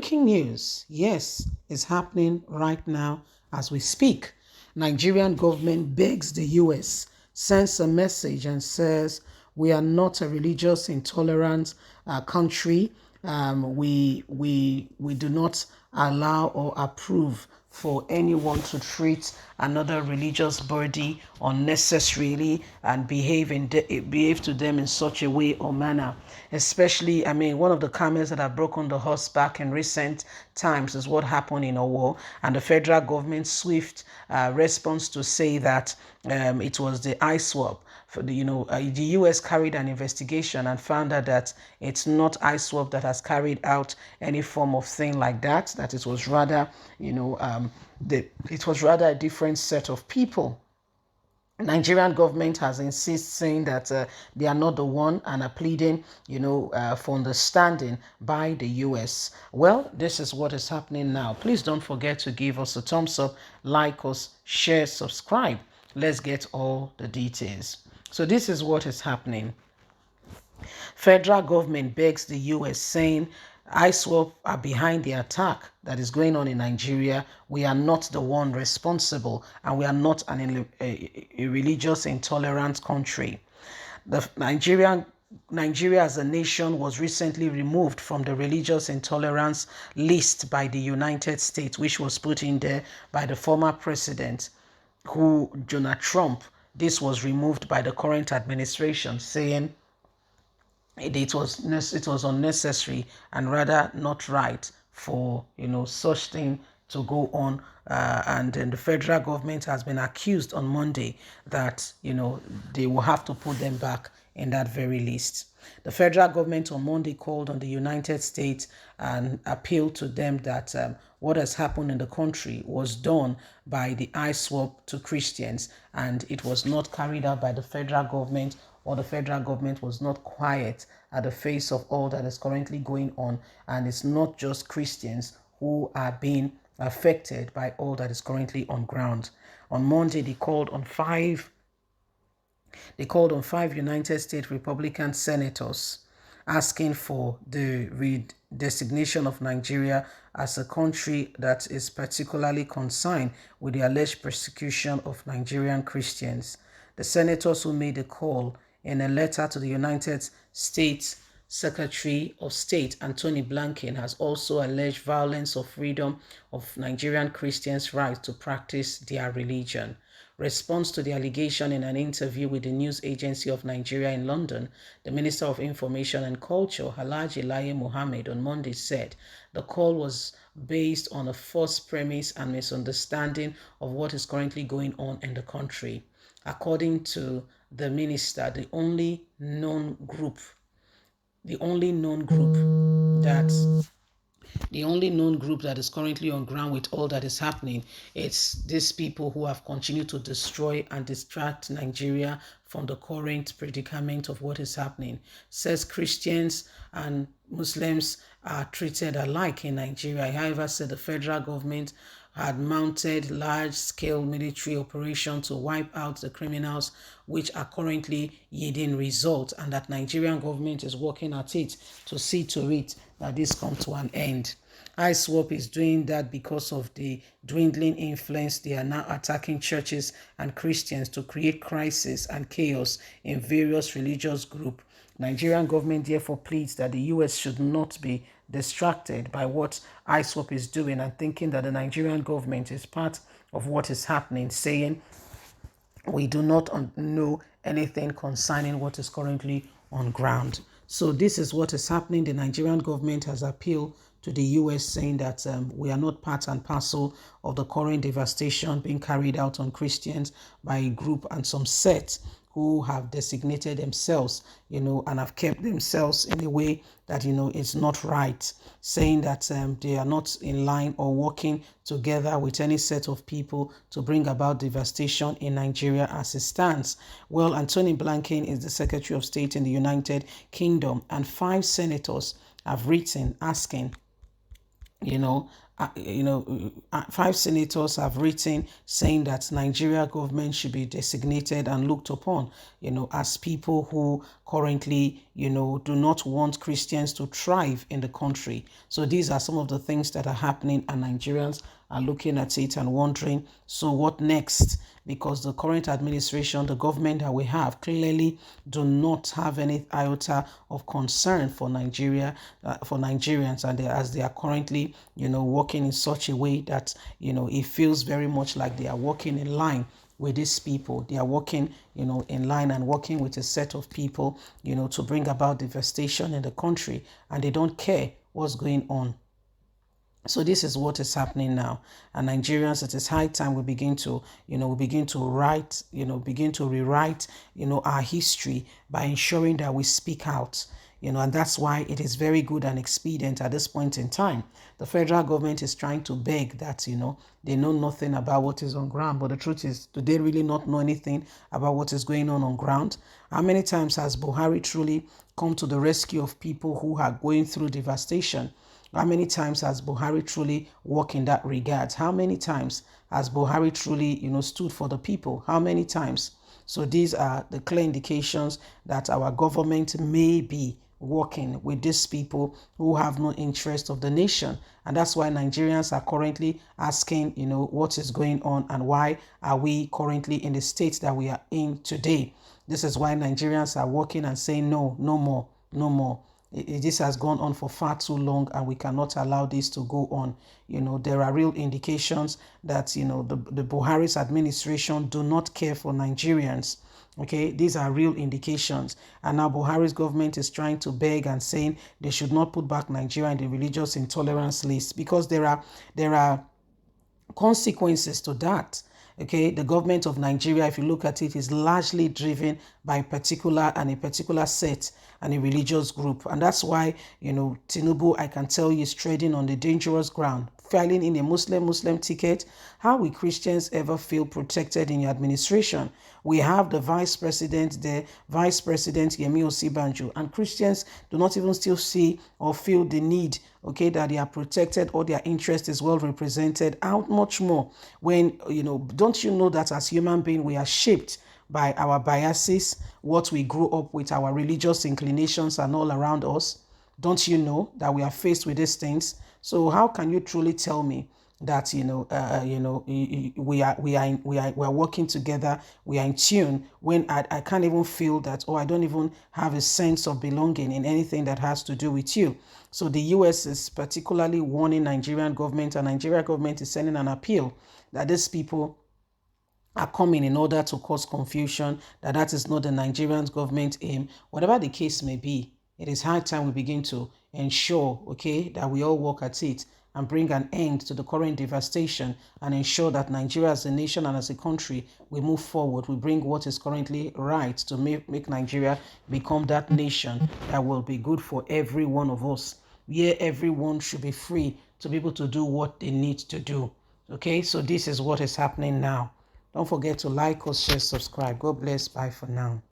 Breaking news, yes, is happening right now as we speak. Nigerian government begs the US, sends a message and says, we are not a religious intolerant country. We do not allow or approve for anyone to treat another religious body unnecessarily and behave to them in such a way or manner. Especially, one of the camels that have broken the horse back in recent times is what happened in Owo, and the federal government's swift response to say that it was the ISWAP. The US carried an investigation and found out that it's not ISWAP that has carried out any form of thing like that. That it was rather, it was rather a different set of people. Nigerian government has insisted saying that they are not the one and are pleading, for understanding by the US. Well, this is what is happening now. Please don't forget to give us a thumbs up, like us, share, subscribe. Let's get all the details. So this is what is happening. Federal government begs the US saying ISWAP are behind the attack that is going on in Nigeria. We are not the one responsible, and we are not a religious intolerant country. Nigeria as a nation was recently removed from the religious intolerance list by the United States, which was put in there by the former president, Donald Trump. This was removed by the current administration, saying it was unnecessary and rather not right for such thing to go on, and then the federal government has been accused on Monday that they will have to put them back in that very list. The federal government on Monday called on the United States and appealed to them that what has happened in the country was done by the ISWAP to Christians, and it was not carried out by the federal government, or the federal government was not quiet at the face of all that is currently going on. And it's not just Christians who are being affected by all that is currently on ground. On Monday, they called on five United States Republican senators asking for the redesignation of Nigeria as a country that is particularly concerned with the alleged persecution of Nigerian Christians. The senators who made the call, in a letter to the United States Secretary of State Anthony Blinken, has also alleged violence of freedom of Nigerian Christians' right to practice their religion. Response to the allegation in an interview with the News Agency of Nigeria in London, the Minister of Information and Culture, Alhaji Lai Mohammed, on Monday said the call was based on a false premise and misunderstanding of what is currently going on in the country. According to the minister, the only known group that is currently on ground with all that is happening, it's these people who have continued to destroy and distract Nigeria from the current predicament of what is happening. Says Christians and Muslims are treated alike in Nigeria. However, said the federal government had mounted large-scale military operation to wipe out the criminals, which are currently yielding results, and that Nigerian government is working at it to see to it that this comes to an end. ISWAP is doing that because of the dwindling influence. They are now attacking churches and Christians to create crisis and chaos in various religious groups. Nigerian government therefore pleads that the US should not be distracted by what ISWAP is doing and thinking that the Nigerian government is part of what is happening, saying we do not know anything concerning what is currently on ground. So this is what is happening. The Nigerian government has appealed to the US, saying that we are not part and parcel of the current devastation being carried out on Christians by a group and some sets who have designated themselves, and have kept themselves in a way that, is not right, saying that they are not in line or working together with any set of people to bring about devastation in Nigeria as it stands. Well, Anthony Blinken is the Secretary of State in the United Kingdom, and 5 senators have written asking you know, 5 senators have written saying that Nigeria government should be designated and looked upon, as people who currently, do not want Christians to thrive in the country. So these are some of the things that are happening, and Nigerians are looking at it and wondering, so what next? Because the current administration, the government that we have, clearly do not have any iota of concern for Nigeria, for Nigerians, and as they are currently, working in such a way that, it feels very much like they are working in line with these people. They are working, in line and working with a set of people, to bring about devastation in the country, and they don't care what's going on. So this is what is happening now. And Nigerians, it is high time we begin to, write, begin to rewrite, our history by ensuring that we speak out. And that's why it is very good and expedient at this point in time. The federal government is trying to beg that, they know nothing about what is on ground. But the truth is, do they really not know anything about what is going on ground? How many times has Buhari truly come to the rescue of people who are going through devastation? How many times has Buhari truly worked in that regard? How many times has Buhari truly, stood for the people? How many times? So these are the clear indications that our government may be working with these people who have no interest of the nation. And that's why Nigerians are currently asking, what is going on and why are we currently in the state that we are in today? This is why Nigerians are working and saying, no, no more, no more. This has gone on for far too long, and we cannot allow this to go on. There are real indications that, the Buhari's administration do not care for Nigerians. Okay, these are real indications. And now Buhari's government is trying to beg and saying they should not put back Nigeria in the religious intolerance list, because there are consequences to that. Okay, the government of Nigeria, if you look at it, is largely driven by a particular set and a religious group. And that's why, Tinubu, I can tell you, is treading on the dangerous ground, filing in a Muslim ticket. How will Christians ever feel protected in your administration? We have the vice president Yemi Osibanjo, and Christians do not even still see or feel the need, that they are protected or their interest is well represented. How much more when, don't you know that as human beings we are shaped by our biases, what we grew up with, our religious inclinations and all around us? Don't you know that we are faced with these things? So how can you truly tell me that we are working together, we are in tune, when I can't even feel that, or I don't even have a sense of belonging in anything that has to do with you? So the US is particularly warning Nigerian government, and Nigerian government is sending an appeal that these people are coming in order to cause confusion, that is not the Nigerian government aim. Whatever the case may be, it is high time we begin to ensure, that we all work at it and bring an end to the current devastation, and ensure that Nigeria as a nation and as a country, we move forward. We bring what is currently right to make Nigeria become that nation that will be good for every one of us, where everyone should be free to be able to do what they need to do. Okay, so this is what is happening now. Don't forget to like us, share, subscribe. God bless. Bye for now.